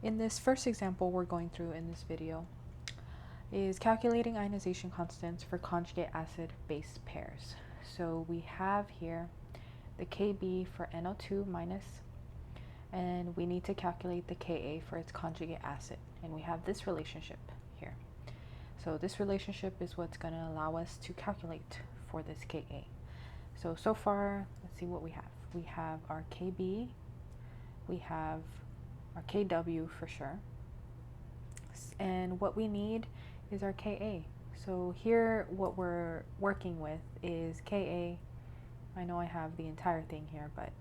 In this first example we're going through in this video is calculating ionization constants for conjugate acid-base pairs. So we have here the Kb for NO2 minus, and we need to calculate the Ka for its conjugate acid. And we have this relationship here. So this relationship is what's going to allow us to calculate for this Ka. So far, let's see what we have. We have our Kb, we have our Kw for sure, and what we need is our Ka. So here what we're working with is Ka. I know I have the entire thing here, but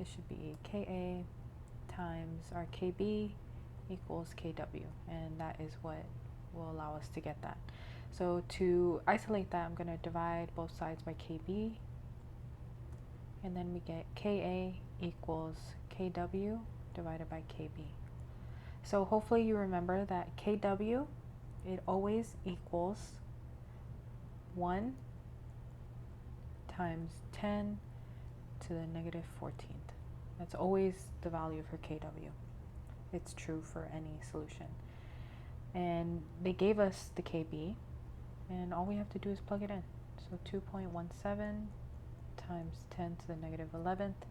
it should be Ka times our Kb equals Kw, and that is what will allow us to get that. So to isolate that, I'm going to divide both sides by Kb, and then we get Ka equals Kw divided by Kb. So hopefully you remember that Kw, it always equals 1 times 10 to the negative 14th. That's always the value for Kw. It's true for any solution. And they gave us the Kb, and all we have to do is plug it in. So 2.17 times 10 to the negative 11th,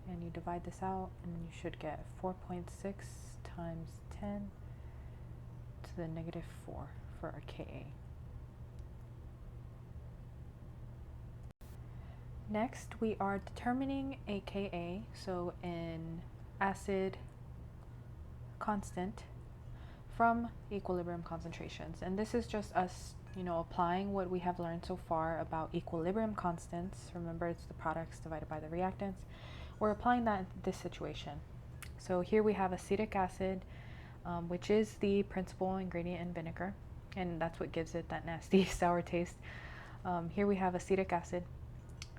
and you divide this out, and you should get 4.6 times 10 to the negative 4 for our Ka. Next, we are determining a Ka, so an acid constant, from equilibrium concentrations. And this is just us, applying what we have learned so far about equilibrium constants. Remember, it's the products divided by the reactants. We're applying that in this situation. So here we have acetic acid, which is the principal ingredient in vinegar, and that's what gives it that nasty sour taste. Here we have acetic acid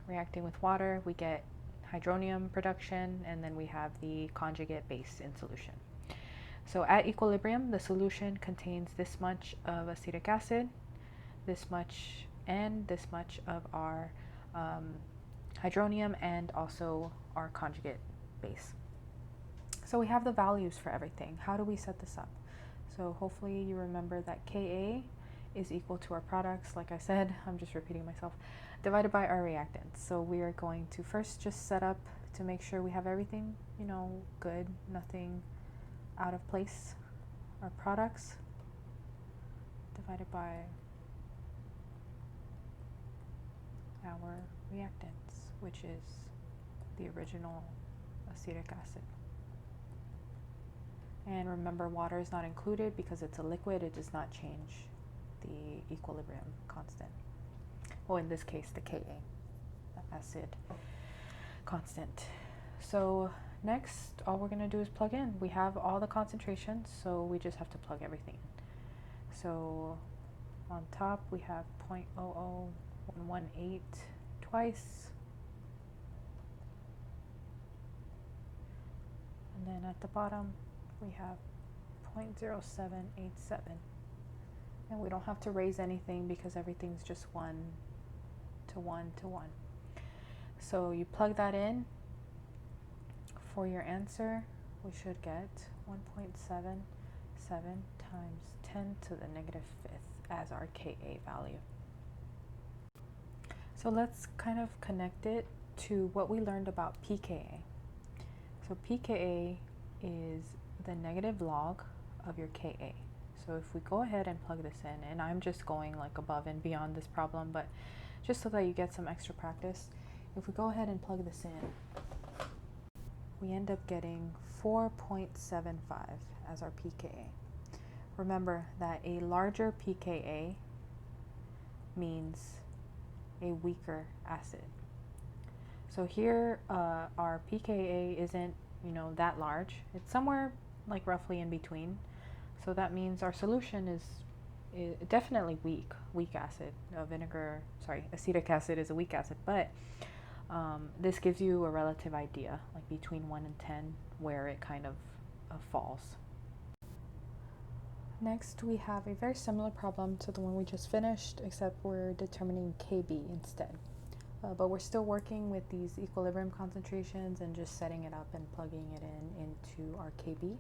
reacting with water. We get hydronium production, and then we have the conjugate base in solution. So at equilibrium, the solution contains this much of acetic acid, this much, and this much of our hydronium, and also our conjugate base. So we have the values for everything. How do we set this up? So hopefully you remember that Ka is equal to our products, like I said, I'm just repeating myself, divided by our reactants. So we are going to first just set up to make sure we have everything, good, nothing out of place. Our products divided by our reactants, which is the original acetic acid. And remember, water is not included because it's a liquid. It does not change the equilibrium constant. Well, in this case, the Ka, the acid constant. So next, all we're going to do is plug in. We have all the concentrations, so we just have to plug everything in. So on top, we have 0.00118 twice. And then at the bottom, we have 0.0787. And we don't have to raise anything because everything's just 1 to 1 to 1. So you plug that in. For your answer, we should get 1.77 times 10 to the negative 5th as our Ka value. So let's kind of connect it to what we learned about pKa. So pKa is the negative log of your Ka. So if we go ahead and plug this in, and I'm just going like above and beyond this problem, but just so that you get some extra practice, if we go ahead and plug this in, we end up getting 4.75 as our pKa. Remember that a larger pKa means a weaker acid. So here our pKa isn't, that large. It's somewhere like roughly in between. So that means our solution is definitely weak acid. Acetic acid is a weak acid, but this gives you a relative idea, like between 1 and 10, where it kind of falls. Next, we have a very similar problem to the one we just finished, except we're determining Kb instead. But we're still working with these equilibrium concentrations and just setting it up and plugging it in into our Kb.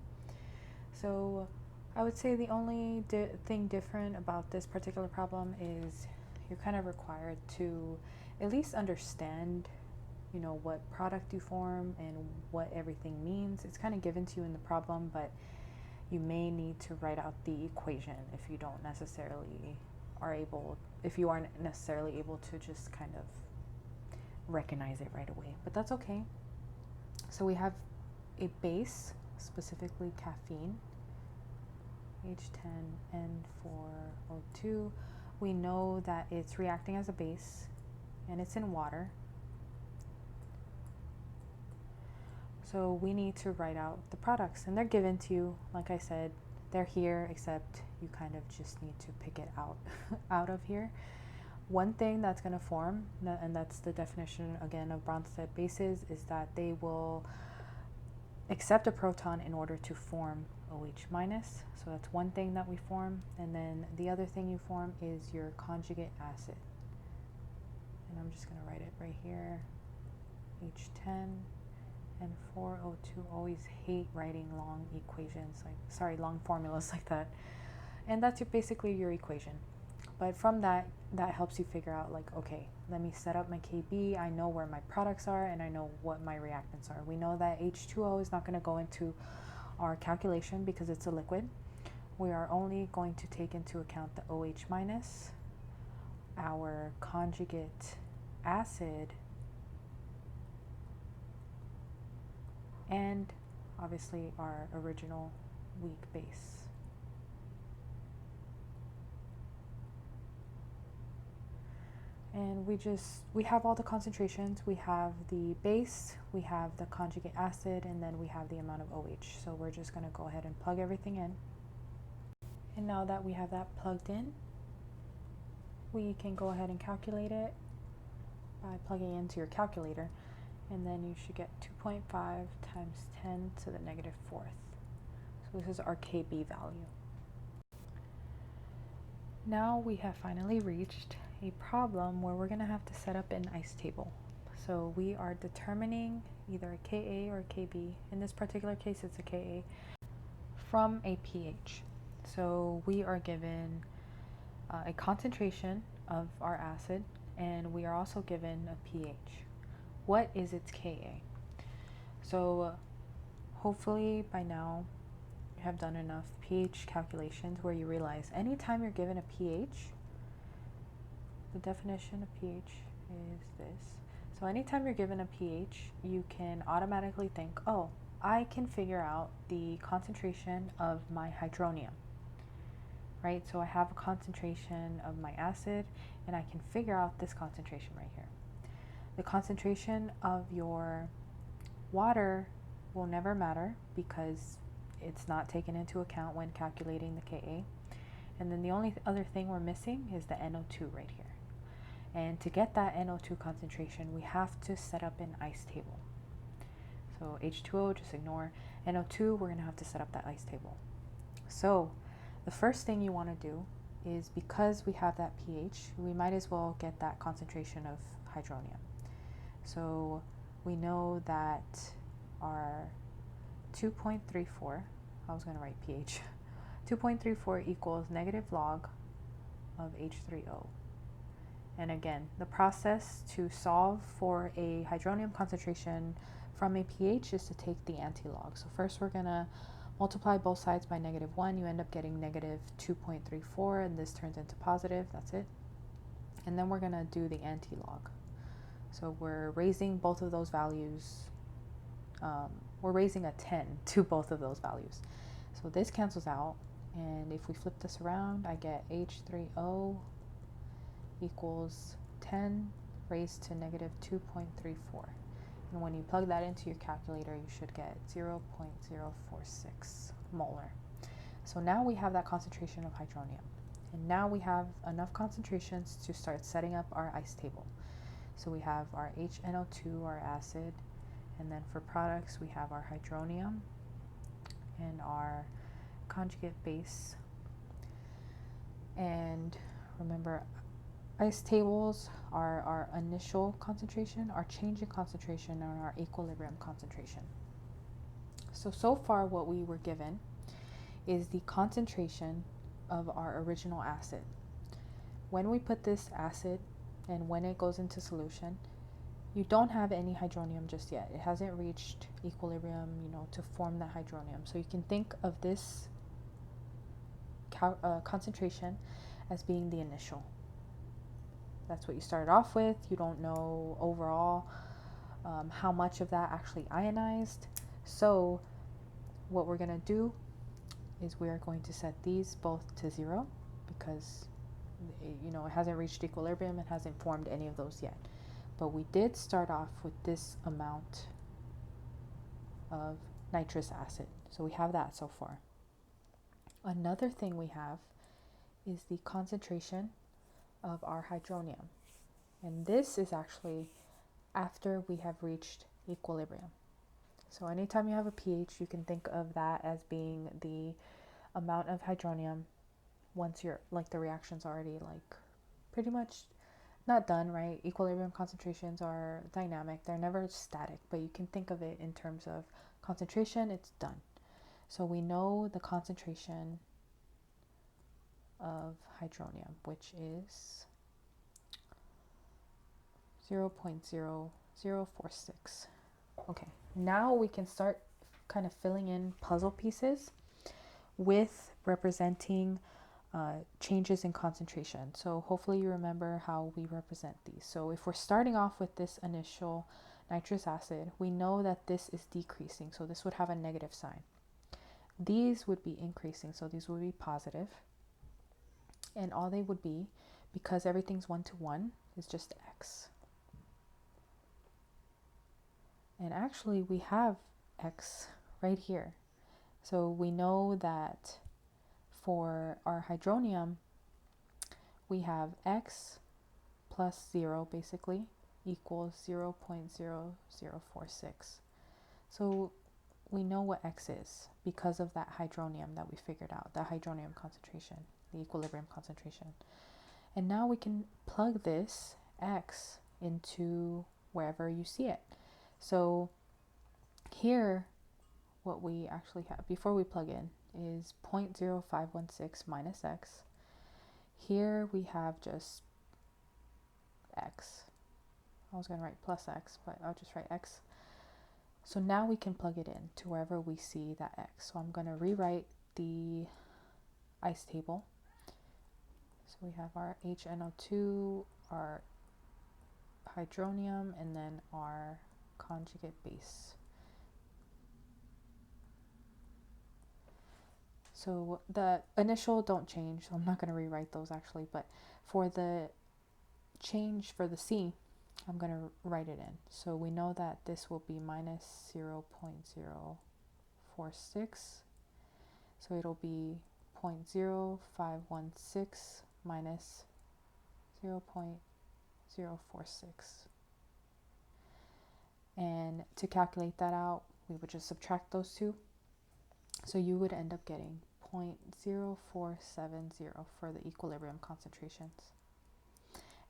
So I would say the only thing different about this particular problem is you're kind of required to at least understand, you know, what product you form and what everything means. It's kind of given to you in the problem, but you may need to write out the equation if you don't necessarily if you aren't necessarily able to just kind of recognize it right away, but that's okay. So we have a base, specifically caffeine, H10N4O2. We know that it's reacting as a base and it's in water. So we need to write out the products, and they're given to you. Like I said, they're here, except you kind of just need to pick it out out of here. One thing that's going to form, and that's the definition again of Bronsted bases, is that they will accept a proton in order to form OH minus. So that's one thing that we form. And then the other thing you form is your conjugate acid. And I'm just going to write it right here. H10 and 4O2. Always hate writing long equations, long formulas like that. And that's basically your equation. But from that helps you figure out, like, okay, let me set up my KB. I know where my products are and I know what my reactants are. We know that H2O is not going to go into our calculation because it's a liquid. We are only going to take into account the OH minus, our conjugate acid, and obviously our original weak base. And we have all the concentrations. We have the base, we have the conjugate acid, and then we have the amount of OH. So we're just going to go ahead and plug everything in. And now that we have that plugged in, we can go ahead and calculate it by plugging into your calculator. And then you should get 2.5 times 10 to the negative fourth. So this is our KB value. Now we have finally reached a problem where we're going to have to set up an ice table. So we are determining either a Ka or a Kb. In this particular case, it's a Ka from a pH. So we are given a concentration of our acid, and we are also given a pH. What is its Ka? So hopefully by now you have done enough pH calculations where you realize anytime you're given a pH, the definition of pH is this. So anytime you're given a pH, you can automatically think, oh, I can figure out the concentration of my hydronium, right? So I have a concentration of my acid, and I can figure out this concentration right here. The concentration of your water will never matter because it's not taken into account when calculating the Ka. And then the only other thing we're missing is the NO2 right here. And to get that NO2 concentration, we have to set up an ice table. So H2O, just ignore. NO2, we're going to have to set up that ice table. So the first thing you want to do is, because we have that pH, we might as well get that concentration of hydronium. So we know that our 2.34, I was going to write pH, 2.34 equals negative log of H3O. And again, the process to solve for a hydronium concentration from a pH is to take the antilog. So first we're going to multiply both sides by -1. You end up getting negative 2.34, and this turns into positive. That's it. And then we're going to do the antilog. So we're raising both of those values. We're raising a 10 to both of those values. So this cancels out. And if we flip this around, I get H3O equals 10 raised to negative 2.34. And when you plug that into your calculator, you should get 0.046 molar. So now we have that concentration of hydronium. And now we have enough concentrations to start setting up our ice table. So we have our HNO2, our acid, and then for products we have our hydronium and our conjugate base. And remember, ice tables are our initial concentration, our change in concentration, and our equilibrium concentration. So far what we were given is the concentration of our original acid. When we put this acid and when it goes into solution, you don't have any hydronium just yet. It hasn't reached equilibrium, to form that hydronium. So you can think of this concentration as being the initial. That's what you started off with. You don't know overall how much of that actually ionized. So what we're going to do is we're going to set these both to 0 because it hasn't reached equilibrium. It hasn't formed any of those yet. But we did start off with this amount of nitrous acid. So we have that so far. Another thing we have is the concentration of our hydronium. And this is actually after we have reached equilibrium. So anytime you have a pH, you can think of that as being the amount of hydronium once the reaction's already pretty much not done, right? Equilibrium concentrations are dynamic. They're never static, but you can think of it in terms of concentration, it's done. So we know the concentration of hydronium, which is 0.0046. Okay, now we can start kind of filling in puzzle pieces with representing changes in concentration. So hopefully you remember how we represent these. So if we're starting off with this initial nitrous acid, we know that this is decreasing. So this would have a negative sign. These would be increasing. So these would be positive. And all they would be, because everything's 1 to 1, is just x. And actually we have x right here. So we know that for our hydronium, we have x plus 0 basically equals 0.0046. So we know what x is because of that hydronium that we figured out, the hydronium concentration, the equilibrium concentration. And now we can plug this x into wherever you see it. So here, what we actually have before we plug in is 0.0516 minus x. Here we have just x. I was going to write plus x, but I'll just write x. So now we can plug it in to wherever we see that x. So I'm going to rewrite the ice table. So we have our HNO2, our hydronium, and then our conjugate base. So the initial don't change, so I'm not going to rewrite those actually, but for the change for the C, I'm going to write it in. So we know that this will be minus 0.046, so it'll be 0.0516 minus 0.046. And to calculate that out, we would just subtract those two. So you would end up getting 0.0470 for the equilibrium concentrations.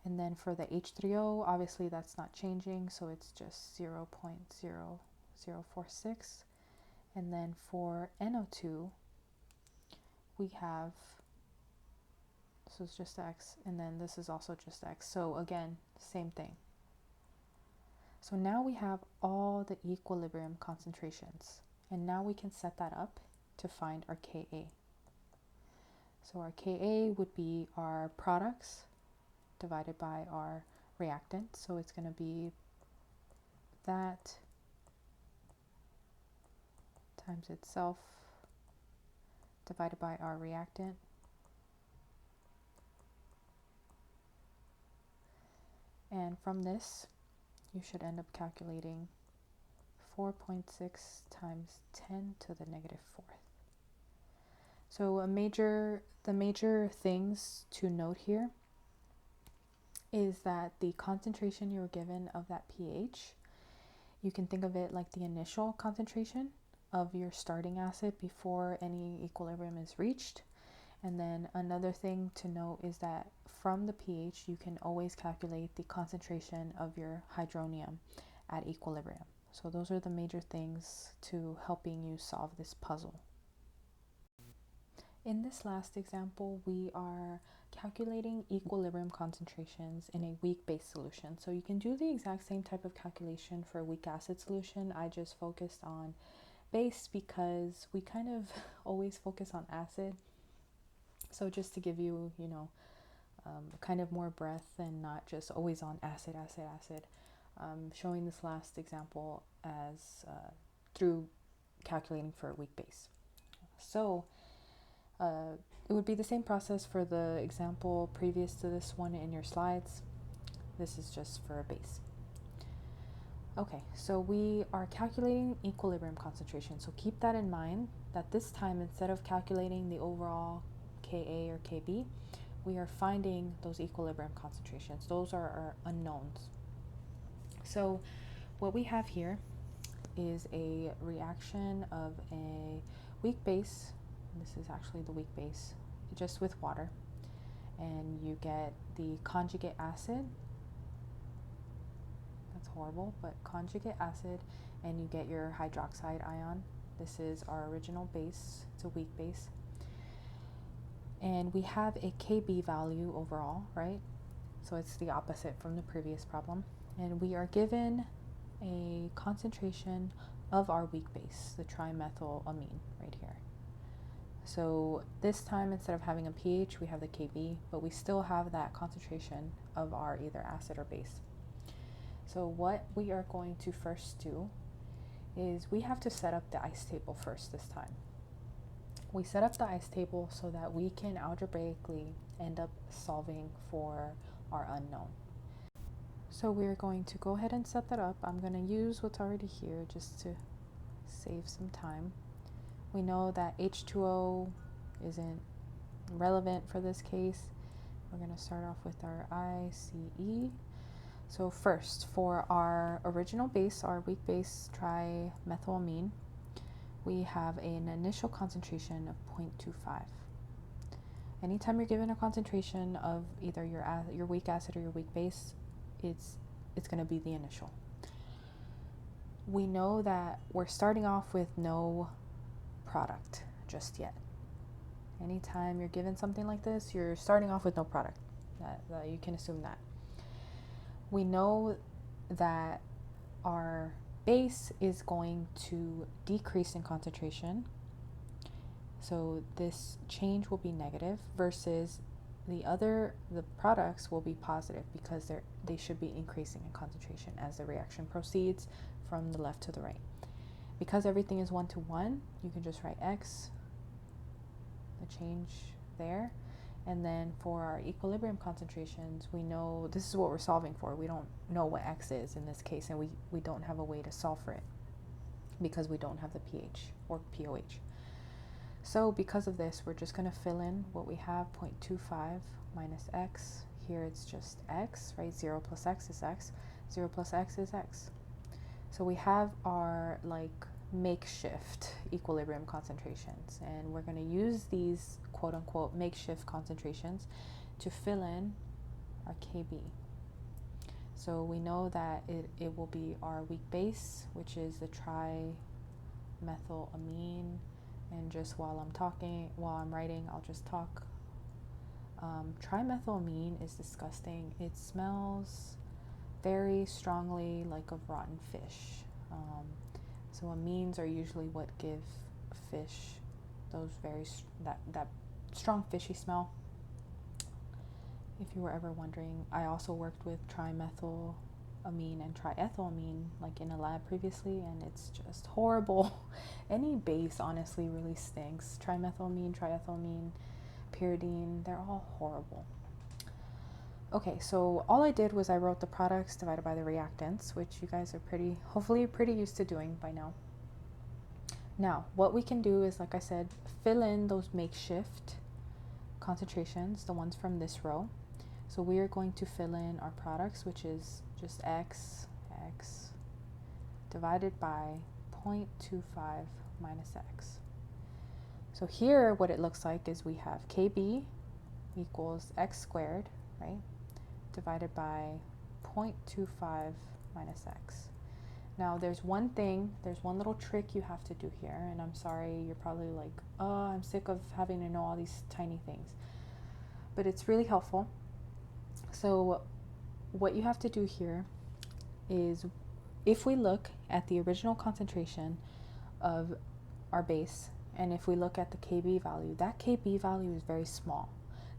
And then for the H3O, obviously that's not changing, so it's just 0.0046. And then for NO2, we have, this is just x, and then this is also just x. So again, same thing. So now we have all the equilibrium concentrations. And now we can set that up to find our Ka. So our Ka would be our products divided by our reactant. So it's going to be that times itself divided by our reactant. And from this, you should end up calculating 4.6 times 10 to the negative fourth. So the major things to note here is that the concentration you were given of that pH, you can think of it like the initial concentration of your starting acid before any equilibrium is reached. And then another thing to note is that from the pH, you can always calculate the concentration of your hydronium at equilibrium. So those are the major things to helping you solve this puzzle. In this last example, we are calculating equilibrium concentrations in a weak base solution. So you can do the exact same type of calculation for a weak acid solution. I just focused on base because we kind of always focus on acid. So just to give you, kind of more breadth and not just always on acid, acid, acid. Showing this last example as through calculating for a weak base. So it would be the same process for the example previous to this one in your slides. This is just for a base. Okay, so we are calculating equilibrium concentration. So keep that in mind that this time, instead of calculating the overall Ka or Kb, we are finding those equilibrium concentrations. Those are our unknowns. So what we have here is a reaction of a weak base. This is actually the weak base, just with water. And you get the conjugate acid. That's horrible, but conjugate acid, and you get your hydroxide ion. This is our original base. It's a weak base. And we have a Kb value overall, right? So it's the opposite from the previous problem. And we are given a concentration of our weak base, the trimethylamine right here. So this time, instead of having a pH, we have the Kb, but we still have that concentration of our either acid or base. So what we are going to first do is we have to set up the ice table first this time. We set up the ice table so that we can algebraically end up solving for our unknown. So we're going to go ahead and set that up. I'm going to use what's already here just to save some time. We know that H2O isn't relevant for this case. We're going to start off with our ICE. So first, for our original base, our weak base trimethylamine, we have an initial concentration of 0.25. Anytime you're given a concentration of either your weak acid or your weak base, it's going to be the initial. We know that we're starting off with no product just yet. Anytime you're given something like this, you're starting off with no product. That you can assume that. We know that our base is going to decrease in concentration. So this change will be negative versus the products will be positive because they should be increasing in concentration as the reaction proceeds from the left to the right. Because everything is 1 to 1, you can just write X, the change there. And then for our equilibrium concentrations, we know this is what we're solving for. We don't know what X is in this case, and we don't have a way to solve for it because we don't have the pH or pOH. So because of this, we're just going to fill in what we have, 0.25 minus X. Here it's just X, right? 0 plus X is X. 0 plus X is X. So we have our makeshift equilibrium concentrations, and we're going to use these quote-unquote makeshift concentrations to fill in our Kb. So we know that it will be our weak base, which is the trimethylamine. And just while I'm writing, I'll just talk. Trimethylamine is disgusting. It smells very strongly like of rotten fish. So amines are usually what give fish those that strong fishy smell. If you were ever wondering, I also worked with trimethylamine and triethylamine in a lab previously, and it's just horrible. Any base honestly really stinks. Trimethylamine, triethylamine, pyridine, they're all horrible. Okay, so all I did was I wrote the products divided by the reactants, which you guys are hopefully pretty used to doing by now. Now, what we can do is, like I said, fill in those makeshift concentrations, the ones from this row. So we are going to fill in our products, which is just X divided by 0.25 minus X. So here what it looks like is we have Kb equals X squared, right, divided by 0.25 minus X. Now there's one little trick you have to do here, and I'm sorry, you're probably like, oh, I'm sick of having to know all these tiny things. But it's really helpful. So what you have to do here is, if we look at the original concentration of our base, and if we look at the Kb value, that Kb value is very small.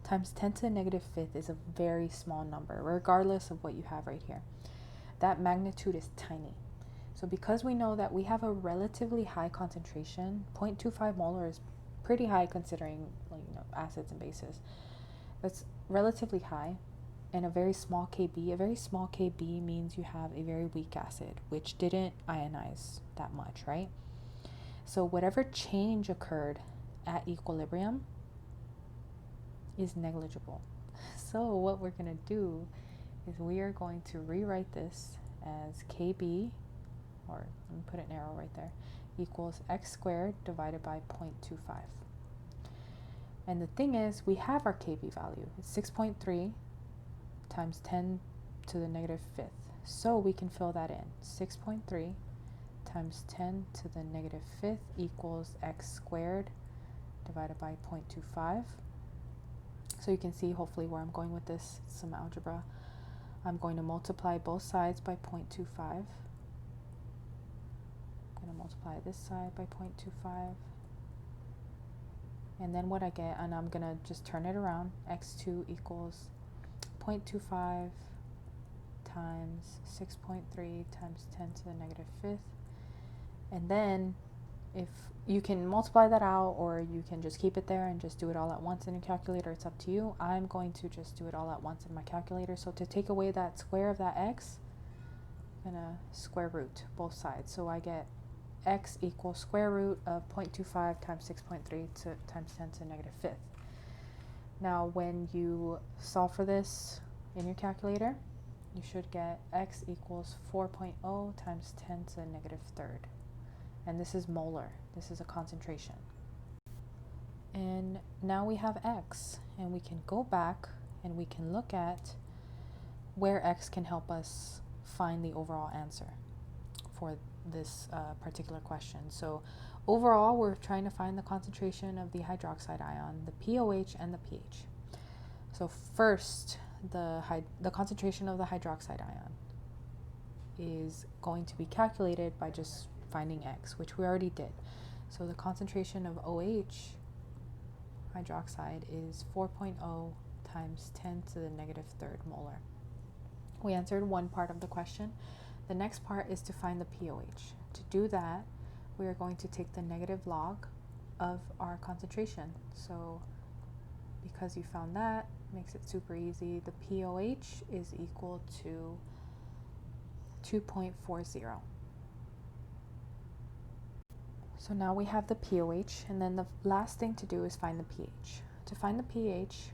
Times 10 to the negative fifth is a very small number, regardless of what you have right here. That magnitude is tiny. So because we know that we have a relatively high concentration, 0.25 molar is pretty high considering, like, acids and bases. That's relatively high, and a very small Kb. A very small Kb means you have a very weak acid, which didn't ionize that much, right? So whatever change occurred at equilibrium is negligible. So what we're going to do is we are going to rewrite this as Kb, or let me put an arrow right there, equals x squared divided by 0.25. And the thing is, we have our Kb value. It's 6.3 times 10 to the negative fifth. So we can fill that in. 6.3 times 10 to the negative fifth equals x squared divided by 0.25. So you can see hopefully where I'm going with this, some algebra. I'm going to multiply both sides by 0.25. I'm going to multiply this side by 0.25. And then what I get, and I'm going to just turn it around, x2 equals 0.25 times 6.3 times 10 to the negative fifth. And then if you can multiply that out, or you can just keep it there and just do it all at once in your calculator, it's up to you. I'm going to just do it all at once in my calculator. So to take away that square of that x, I'm going to square root both sides. So I get x equals square root of 0.25 times 6.3 times 10 to the negative fifth. Now when you solve for this in your calculator, you should get x equals 4.0 times 10 to the negative third. And this is molar. This is a concentration. And now we have x, and we can go back and we can look at where x can help us find the overall answer for this particular question. So overall, we're trying to find the concentration of the hydroxide ion, the pOH and the pH. So first, the concentration of the hydroxide ion is going to be calculated by just finding x, which we already did. So the concentration of OH hydroxide is 4.0 times 10 to the negative third molar. We answered one part of the question. The next part is to find the pOH. To do that, we are going to take the negative log of our concentration. So because you found that, makes it super easy. The pOH is equal to 2.40. So now we have the pOH, and then the last thing to do is find the pH. To find the pH,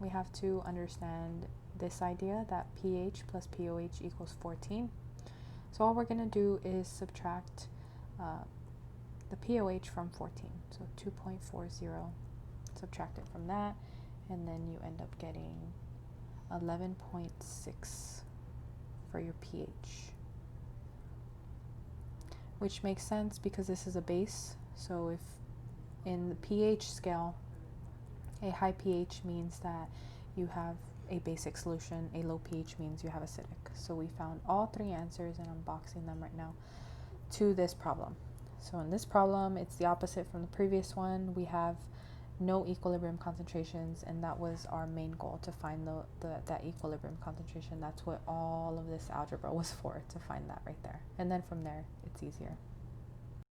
we have to understand this idea that pH plus pOH equals 14. So all we're going to do is subtract the pOH from 14. So 2.40, subtract it from that, and then you end up getting 11.6 for your pH. Which makes sense because this is a base. So if in the pH scale, a high pH means that you have a basic solution, a low pH means you have acidic. So we found all three answers, and I'm boxing them right now to this problem. So in this problem, it's the opposite from the previous one. We have no equilibrium concentrations, and that was our main goal, to find that equilibrium concentration. That's what all of this algebra was for, to find that right there. And then from there, it's easier.